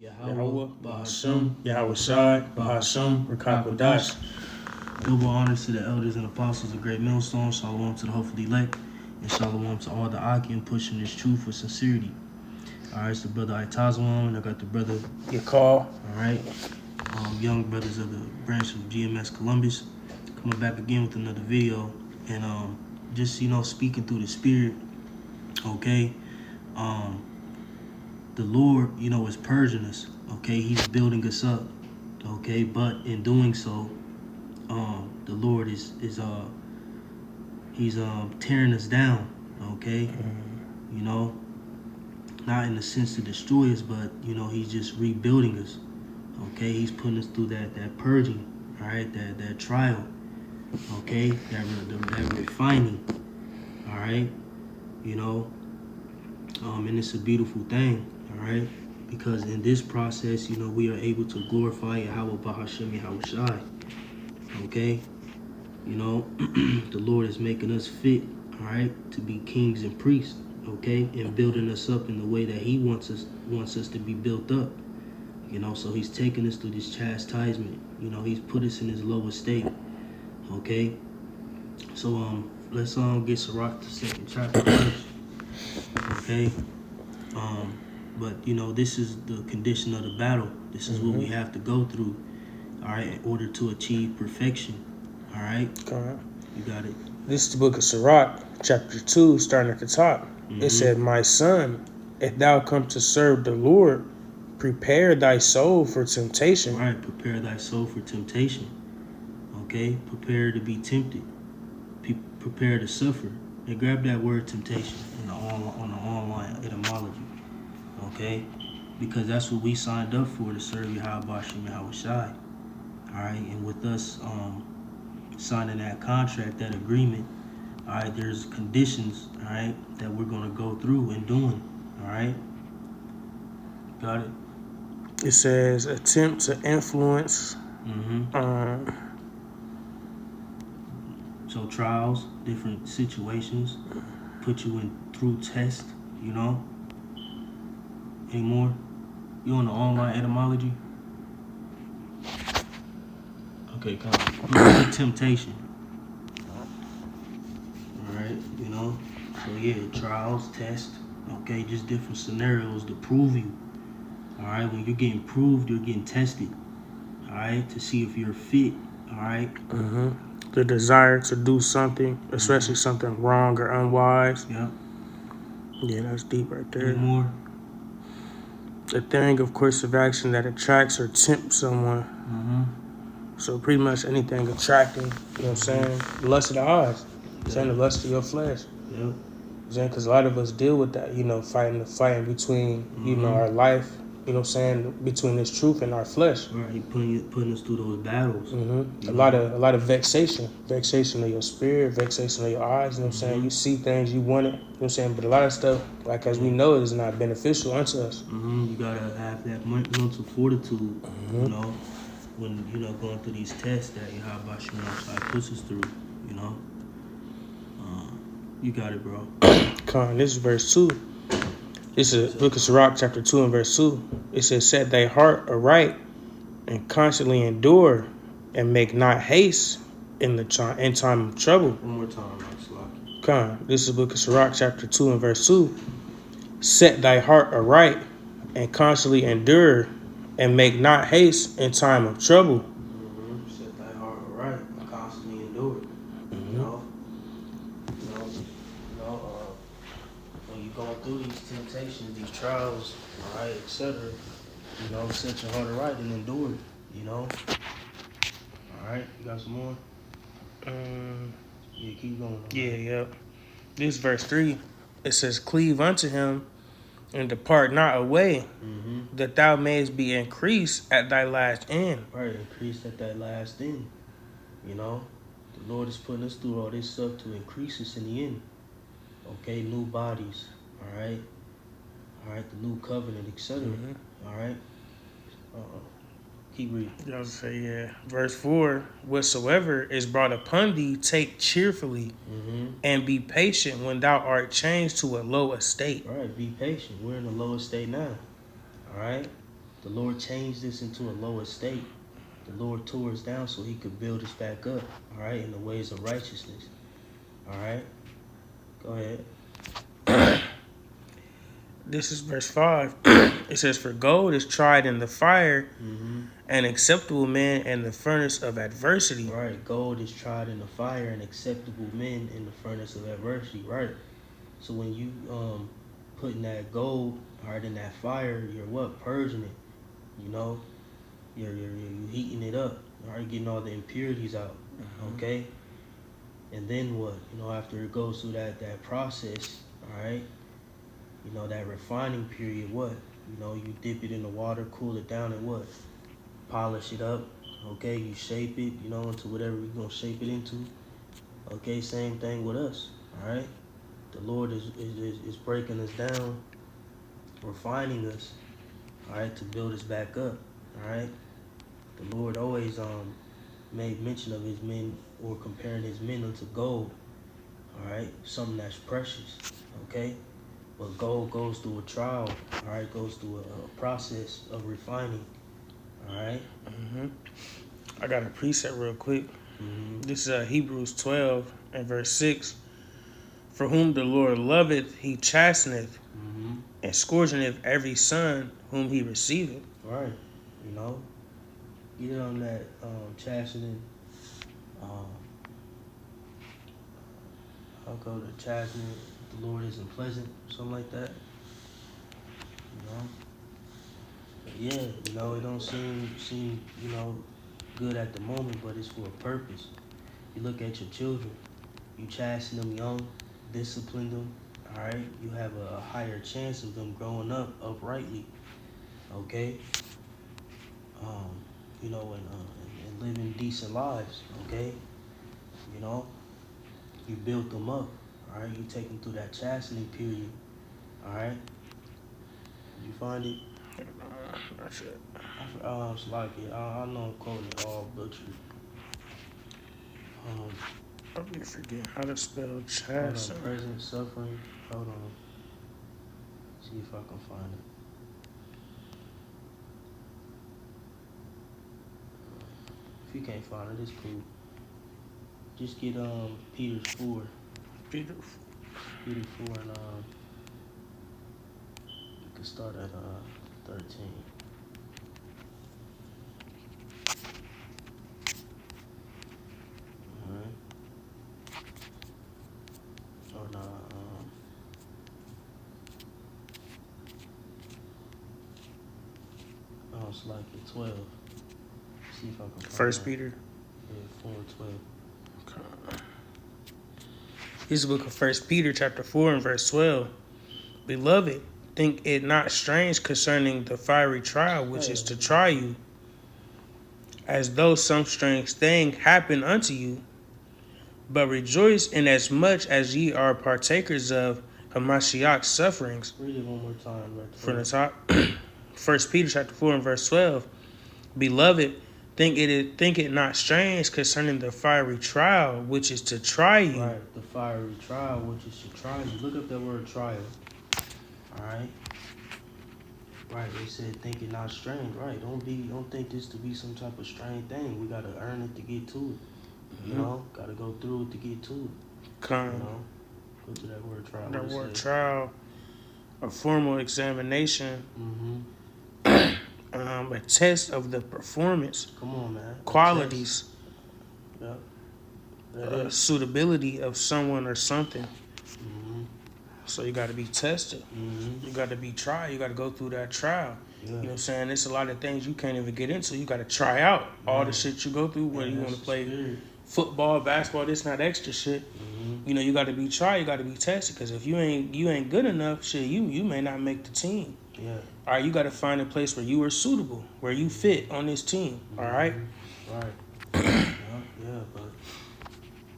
Yahweh, Bahasham, Yahweh Shai, Bahasham, Rakakwadash. Double honors to the elders and apostles of Great Millstone. Shalom to the hopefully elect. And shalom to all the Akim pushing this truth with sincerity. All right, it's the brother Itazwan, and I got the brother Yakal. All right, young brothers of the branch of GMS Columbus, coming back again with another video, and just speaking through the spirit. Okay, the Lord, is purging us. Okay, He's building us up. Okay, but in doing so, the Lord is He's tearing us down. Okay, not in the sense to destroy us, but He's just rebuilding us. Okay, He's putting us through that purging. All right, that trial. Okay, that refining. All right, and it's a beautiful thing. All right, because in this process, we are able to glorify Yahweh Bahasham Yahweh Shai. Okay, the Lord is making us fit, all right, to be kings and priests, okay, and building us up in the way that He wants us to be built up, so He's taking us through this chastisement, He's put us in His lower state, okay. So let's get Sirach the second chapter first, okay. But this is the condition of the battle. This is what we have to go through, all right, in order to achieve perfection. All right. Correct. You got it. This is the book of Sirach, chapter 2, starting at the top. It said, "My son, if thou come to serve the Lord, prepare thy soul for temptation." All right, prepare thy soul for temptation. Okay, prepare to be tempted. Prepare to suffer. And grab that word temptation on the online etymology. Okay, because that's what we signed up for, to serve Yahweh Bashim Yahweh Shai. All right, and with us signing that contract, that agreement, all right, there's conditions, all right, that we're going to go through and doing, all right? Got it? It says, attempt to influence. So trials, different situations, put you in through test, Any more? You on the online etymology? Okay, come on. Temptation. Alright, So yeah, trials, tests, okay, just different scenarios to prove you. Alright, when you're getting proved, you're getting tested. Alright, to see if you're fit. Alright. The desire to do something, especially something wrong or unwise. Yep. Yeah, that's deep right there. Any more? The thing of course of action that attracts or tempts someone. So pretty much anything attracting, you know what I'm saying? Lust of the eyes. Saying the lust of your flesh. Yep. Because a lot of us deal with that, fighting between, our life, between this truth and our flesh. Right, He putting us through those battles. A lot of vexation of your spirit, vexation of your eyes, you know what I'm saying? You see things you want it, you know what I'm saying? But a lot of stuff, like as we know, is not beneficial unto us. You gotta have that mental fortitude, when going through these tests that Yahweh Shai puts us through, You got it, bro. This is verse 2. This is book of Sirach, chapter 2 and verse 2. It says, set thy heart aright and constantly endure and make not haste in time of trouble. One more time, Slocky. This is book of Sirach, chapter 2 and verse 2. Set thy heart aright and constantly endure and make not haste in time of trouble. Set thy heart aright and constantly endure. When you're going through these temptations, these trials, all right, etc., set your heart aright and endure it, All right, you got some more? Yeah, keep going. Yep. This verse 3, it says, cleave unto him and depart not away, that thou mayest be increased at thy last end. Right, increased at that last end. The Lord is putting us through all this stuff to increase us in the end. Okay, new bodies, all right, the new covenant, etc. All right. Keep reading. Y'all say, Verse 4, whatsoever is brought upon thee, take cheerfully, and be patient when thou art changed to a low estate. All right, be patient. We're in a low estate now. All right. The Lord changed this into a lower state. The Lord tore us down so he could build us back up, all right, in the ways of righteousness. All right? Go ahead. This is verse 5. It says, "For gold is tried in the fire, an acceptable man in the furnace of adversity." Right. Gold is tried in the fire, and acceptable men in the furnace of adversity. Right. So when you putting that gold, all right, in that fire, you're what? Purging it. You know, you're heating it up. All right, getting all the impurities out. Okay. And then what? You know, after it goes through that process, all right. You know, that refining period, what? You know, you dip it in the water, cool it down, and what? Polish it up. Okay, you shape it, you know, into whatever you're going to shape it into. Okay, same thing with us. All right. The Lord is breaking us down, refining us, all right, to build us back up. All right. The Lord always made mention of his men, or comparing his men unto gold. All right, something that's precious. Okay. But gold goes through a trial, all right, goes through a process of refining, all right? I got a precept real quick. This is Hebrews 12 and verse 6. "For whom the Lord loveth, he chasteneth, and scourgeth every son whom he receiveth." Right, you know, get on that chastening. I'll go to chastening. The Lord isn't pleasant, something like that. You know, but yeah, you know, it don't seem you know good at the moment, but it's for a purpose. You look at your children, you chasten them young, discipline them. All right, you have a higher chance of them growing up uprightly. Okay, you know, and living decent lives. Okay, you know, you built them up. All right, you take them through that chastening period. All right, did you find it? That's it. It's like it. I know I'm quoting it all butchered. I be forgetting how to spell Hold on, chasten. present suffering. Hold on. See if I can find it. If you can't find it, it's cool. Just get Peter's 4. Peter. Peter 4, and you can start at 13. Alright. Or no, it's like the 12. See if I can find First that. Peter. Yeah, 4 and 12. This is the book of First Peter, chapter 4, and verse 12. "Beloved, think it not strange concerning the fiery trial which is to try you, as though some strange thing happened unto you. But rejoice inasmuch as ye are partakers of Hamashiach's sufferings." Read it one more time. Right From the top. First Peter chapter 4 and verse 12. "Beloved, think it not strange concerning the fiery trial which is to try you." Right, the fiery trial which is to try you. Look up that word trial. Alright. Right, they said think it not strange. Right. Don't think this to be some type of strange thing. We gotta earn it to get to it. You know? Gotta go through it to get to it. Come. You know? Go to that word trial. That word trial, a formal examination, a test of the performance, Come on, man. qualities, Yep. suitability of someone or something. So you got to be tested. You got to be tried. You got to go through that trial. You know what I'm saying? There's a lot of things you can't even get into. You got to try out all the shit you go through, whether you want to play football, basketball, this, not extra shit. You know, you got to be tried. You got to be tested, because if you ain't good enough, shit, you may not make the team. Yeah. All right, you got to find a place where you are suitable, where you fit on this team. All right. Right. Yeah, but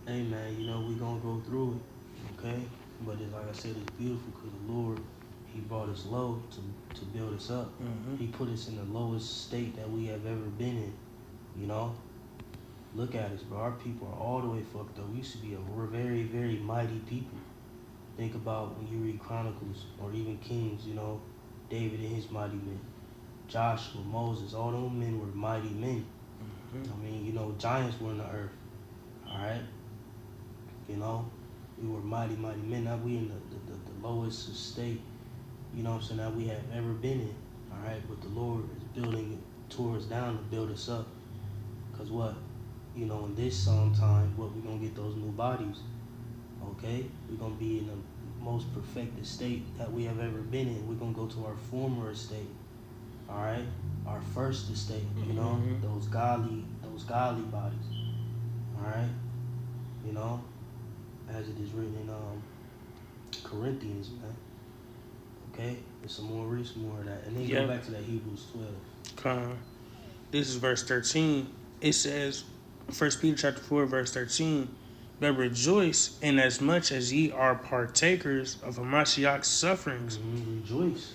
hey, man, you know we gonna go through it, okay? But it's like I said, it's beautiful because the Lord, He brought us low to build us up. He put us in the lowest state that we have ever been in. You know, look at us, bro. Our people are all the way fucked up. We used to be a very, very mighty people. Think about when you read Chronicles or even Kings. You know, David and his mighty men, Joshua, Moses, all them men were mighty men. I mean, you know, giants were in the earth. All right. You know, we were mighty, mighty men. Now we in the lowest state, you know what I'm saying, that we have ever been in. All right. But the Lord is building it, tore us down to build us up. Because what? You know, in this time, what, we're going to get those new bodies. Okay? We're going to be in the most perfected state that we have ever been in. We're going to go to our former estate. All right? Our first estate, you know? Those godly bodies. All right? You know? As it is written in Corinthians, man. Okay? There's some more, read some more of that. And then go back to that Hebrews 12. This is verse 13. It says, 1 Peter chapter 4, verse 13, but rejoice inasmuch as ye are partakers of Hamashiach's sufferings. Rejoice.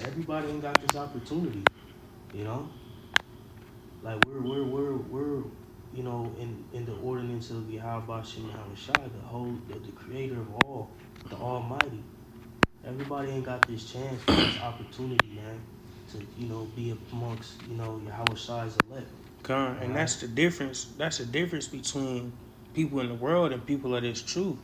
Everybody ain't got this opportunity, you know. Like we're you know, in the ordinance of Yahweh Shem Yahushai, the creator of all, the Almighty. Everybody ain't got this chance, this opportunity, man, to, you know, be amongst, you know, Yahushai's elect. And that's the difference. That's the difference between people in the world and people of this truth.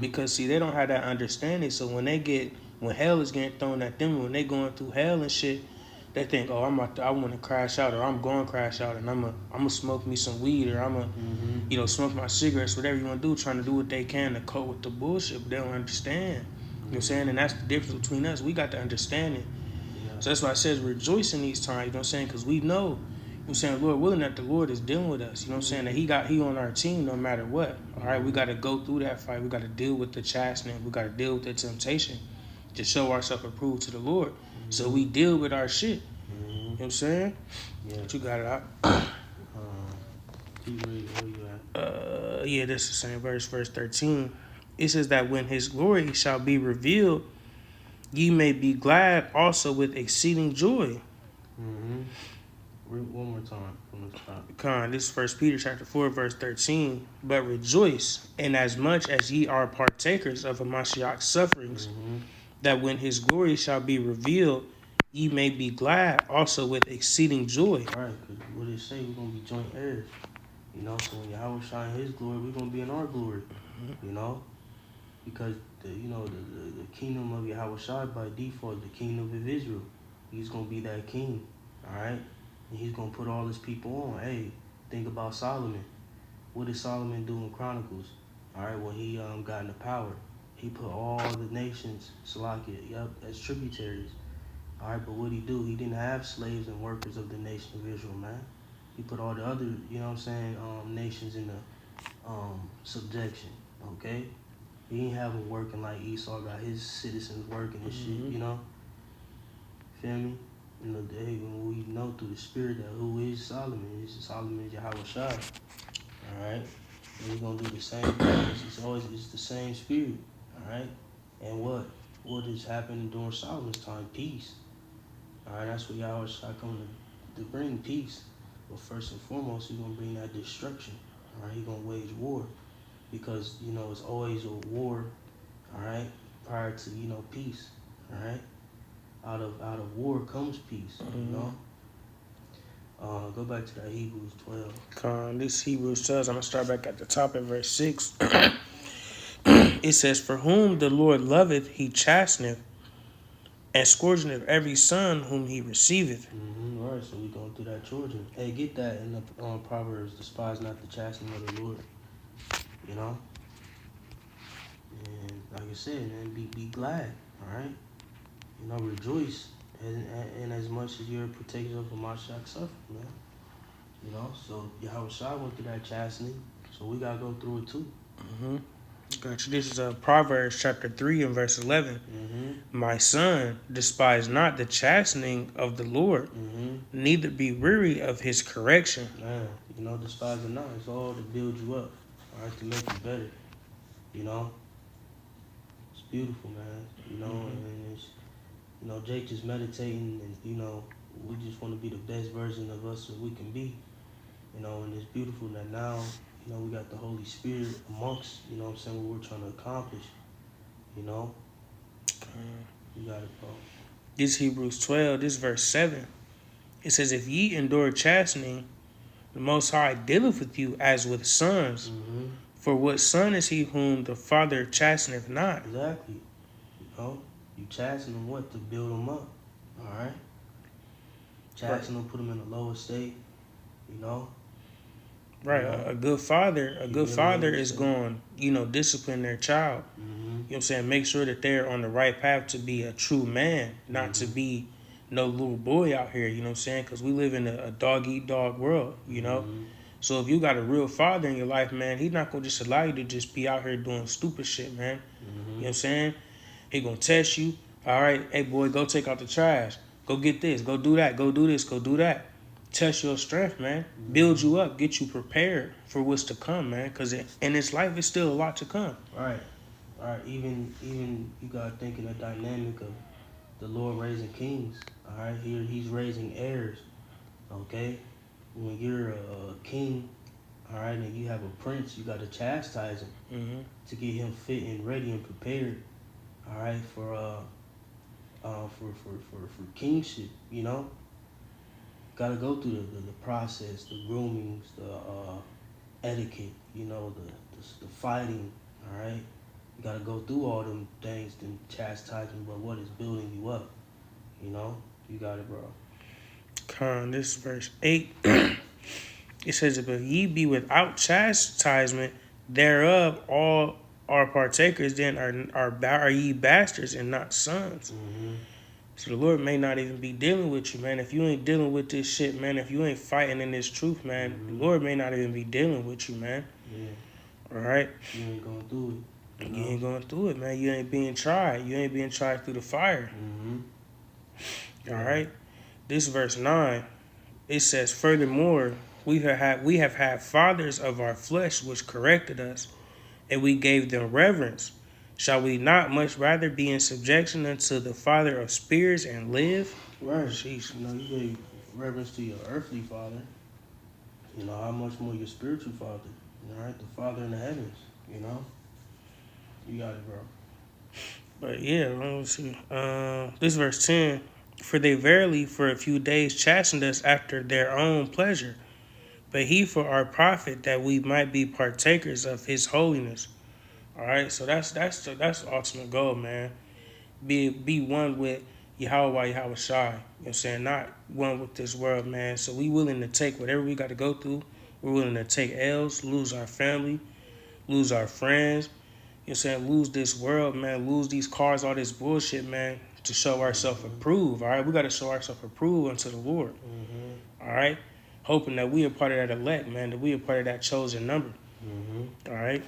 Because see, they don't have that understanding. So when hell is getting thrown at them, when they going through hell and shit, they think, oh, I want to crash out, or I'm going to crash out, and I'm gonna smoke me some weed, or I'm gonna, you know, smoke my cigarettes, whatever you want to do, trying to do what they can to cope with the bullshit, but they don't understand. You know what I'm saying? And that's the difference between us. We got to understand it. So that's why I says rejoice in these times. You know what I'm saying? Because we know, you know what I'm saying, Lord willing, that the Lord is dealing with us. You know what I'm saying? That he on our team no matter what. All right, we got to go through that fight. We got to deal with the chastening. We got to deal with the temptation to show ourselves approved to the Lord. So we deal with our shit. You know what I'm saying? Yeah. But you got it out. Keep reading. Where you at? Yeah, that's the same verse 13. It says that when his glory shall be revealed, ye may be glad also with exceeding joy. Read one more time from the top. This is 1 Peter chapter 4, verse 13. But rejoice inasmuch as ye are partakers of Hamashiach's sufferings, that when his glory shall be revealed, ye may be glad also with exceeding joy. All right, because what it say, we're going to be joint heirs. You know, so when Yahweh shine his glory, we're going to be in our glory. You know? Because, the kingdom of Yahweh Shai by default, the kingdom of Israel. He's going to be that king. All right? And he's going to put all his people on. Hey, think about Solomon. What did Solomon do in Chronicles? All right, when he got into power, he put all the nations, Salakia, as tributaries. All right, but what he do? He didn't have slaves and workers of the nation of Israel, man. He put all the other, you know what I'm saying, nations in the subjection, okay? He ain't have them working like Esau got his citizens working and shit, you know? Feel me? You know, when we know through the spirit that who is Solomon? Solomon is Yahweh Shai. All right? And he's going to do the same thing. It's the same spirit, all right? And what is happening during Solomon's time? Peace. All right, that's what Yahweh Shai coming to bring peace. But first and foremost, he's going to bring that destruction. All right, he's going to wage war. Because, you know, it's always a war, all right, prior to, you know, peace, all right? Out of war comes peace, you know? Go back to that Hebrews 12. This Hebrews 12, I'm going to start back at the top at verse 6. It says, for whom the Lord loveth, he chasteneth, and scourgeth every son whom he receiveth. All right, so we're going through that Georgia. Hey, get that in the Proverbs, despise not the chastening of the Lord. You know? And like I said, man, be glad, all right? You know, rejoice in as much as you're partakers of Hamashiach's suffering, man. You know, so Yahweh Shai went through that chastening, so we got to go through it too. Gotcha. This is Proverbs chapter 3 and verse 11. My son, despise not the chastening of the Lord, neither be weary of his correction. Man, you know, despise it not. It's all to build you up, all right, to make you better. You know, it's beautiful, man. You know, and it's, you know, Jake just meditating, and you know, we just want to be the best version of us that we can be. You know, and it's beautiful that now, you know, we got the Holy Spirit amongst, you know what I'm saying, what we're trying to accomplish. You know? You got it, bro. This Hebrews 12, this verse 7. It says, if ye endure chastening, the Most High dealeth with you as with sons. Mm-hmm. For what son is he whom the Father chasteneth not? Exactly. You know, you chasten them what? To build them up. All right? Chasten them, put them in a lower state. You know? Right. You know? A good father, is going, discipline their child. Mm-hmm. You know what I'm saying? Make sure that they're on the right path to be a true man, not to be no little boy out here. You know what I'm saying? Because we live in a dog eat dog world, you know? Mm-hmm. So if you got a real father in your life, man, he's not going to just allow you to just be out here doing stupid shit, man. Mm-hmm. You know what I'm saying? He going to test you. All right, hey, boy, go take out the trash. Go get this. Go do that. Go do this. Go do that. Test your strength, man. Build you up. Get you prepared for what's to come, man. Because in this life, it's still a lot to come. Right. All right. Even you got to think in the dynamic of the Lord raising kings. All right. Here he's raising heirs. Okay. When you're a king, all right, and you have a prince, you got to chastise him to get him fit and ready and prepared. All right, for kingship, you know. Got to go through the process, the groomings, the etiquette, you know, the fighting. All right, you got to go through all them things, then chastising, but what is building you up, you know. You got it, bro. This is verse 8. It says, but ye be without chastisement thereof, all are partakers, then are ye bastards and not sons. Mm-hmm. So the Lord may not even be dealing with you, man. If you ain't dealing with this shit, man, if you ain't fighting in this truth, man, the Lord may not even be dealing with you, man. Yeah. All right? You ain't going through it. You ain't going through it, man. You ain't being tried. You ain't being tried through the fire. Mm-hmm. All right? This verse 9, it says, furthermore, we have had fathers of our flesh which corrected us, and we gave them reverence. Shall we not much rather be in subjection unto the Father of spirits and live? Right. Jeez. You know, you gave reverence to your earthly father. You know, how much more your spiritual father. All right, the Father in the heavens. You know, you got it, bro. But yeah, let me see. This verse 10. For they verily for a few days chastened us after their own pleasure, but he for our profit, that we might be partakers of his holiness. All right, so that's the ultimate goal, man. Be one with Yahweh Shai. You know what I'm saying? Not one with this world, man. So we willing to take whatever we got to go through. We're willing to take L's, lose our family, lose our friends. You know what I'm saying? Lose this world, man. Lose these cars, all this bullshit, man, to show ourselves approved. All right, we got to show ourselves approved unto the Lord. Mm-hmm. All right, hoping that we are part of that elect, man. That we are part of that chosen number. Mm-hmm. All right.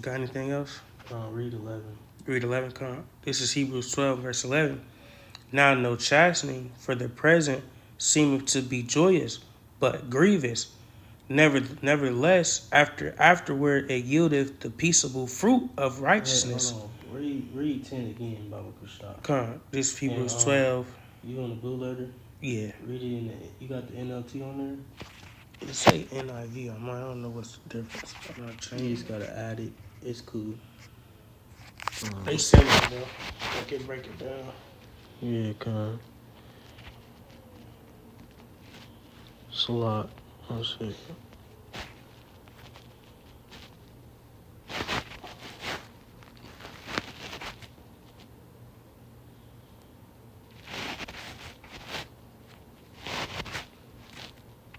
Got anything else? Read 11. Read 11, come. This is Hebrews 12, verse 11. Now no chastening for the present seemeth to be joyous, but grievous. Nevertheless, afterward it yieldeth the peaceable fruit of righteousness. Hey, hold on. Read 10 again, Baba Kushta. Come. This is Hebrews And, 12. You on the blue letter? Yeah. Read it in the. You got the NLT on there? It say NIV on mine. I don't know what's the difference. I'm not You changing. just gotta add it. It's cool. They send it, though. I can break it down. Yeah, con. It's a lot. Let's see.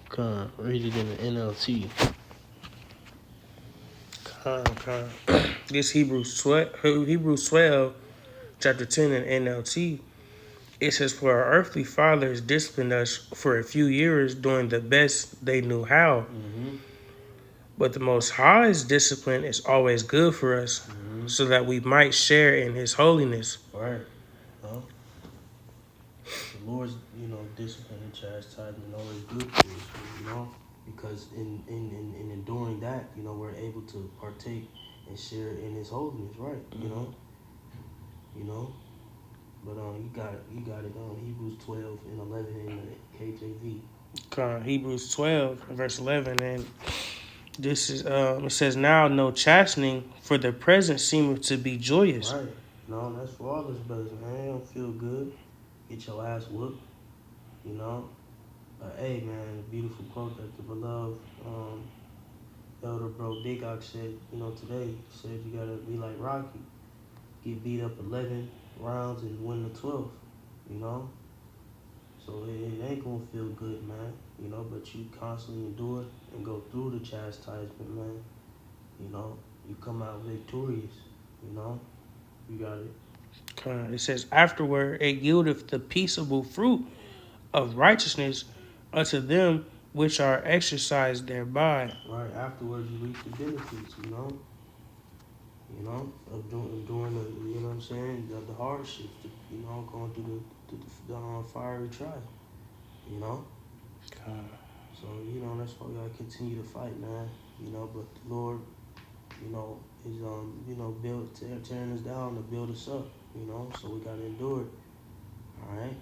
Con, read it in the NLT. Con. This Hebrews 12, chapter 10 in NLT. It says, for our earthly fathers disciplined us for a few years doing the best they knew how. Mm-hmm. But the Most High's discipline is always good for us, so that we might share in his holiness. Right. Well, the Lord's, discipline and chastisement always good for us, because in enduring that, we're able to partake and share in his holiness, right? You know. But you got it. Hebrews 12 and 11 in the KJV. Hebrews 12, verse 11, and this is it says, now no chastening for the present seemeth to be joyous. Right. No, that's for all this brothers, man. They don't feel good. Get your ass whooped. You know? Hey, man, a beautiful quote that the beloved Elder Bro Big Ox said, today. He said you got to be like Rocky. Get beat up 11 rounds and win the 12th, you know? So it ain't gonna feel good, man, but you constantly endure and go through the chastisement, man. You come out victorious, you got it. It says, afterward it yieldeth the peaceable fruit of righteousness unto them which are exercised thereby. Right, afterwards you reap the benefits, of doing the, you know what I'm saying, the hardships, going through the fiery trial, So, that's why we gotta continue to fight, man. But the Lord, is tearing us down to build us up, so we gotta endure it. Alright?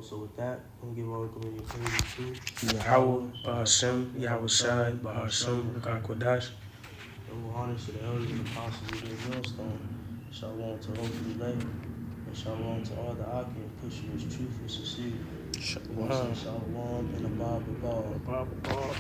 So with that, I'm gonna give all the glory and praise to Yahweh, Bahashem, Yahweh Shai, Bahashem, Rakakwadash. Double honor to the elders and apostles of the millstone. Shalom to hopefully late. And shalom to all the Akim pushing his truth and sincerity. Shalom. Shalom and above. Above all.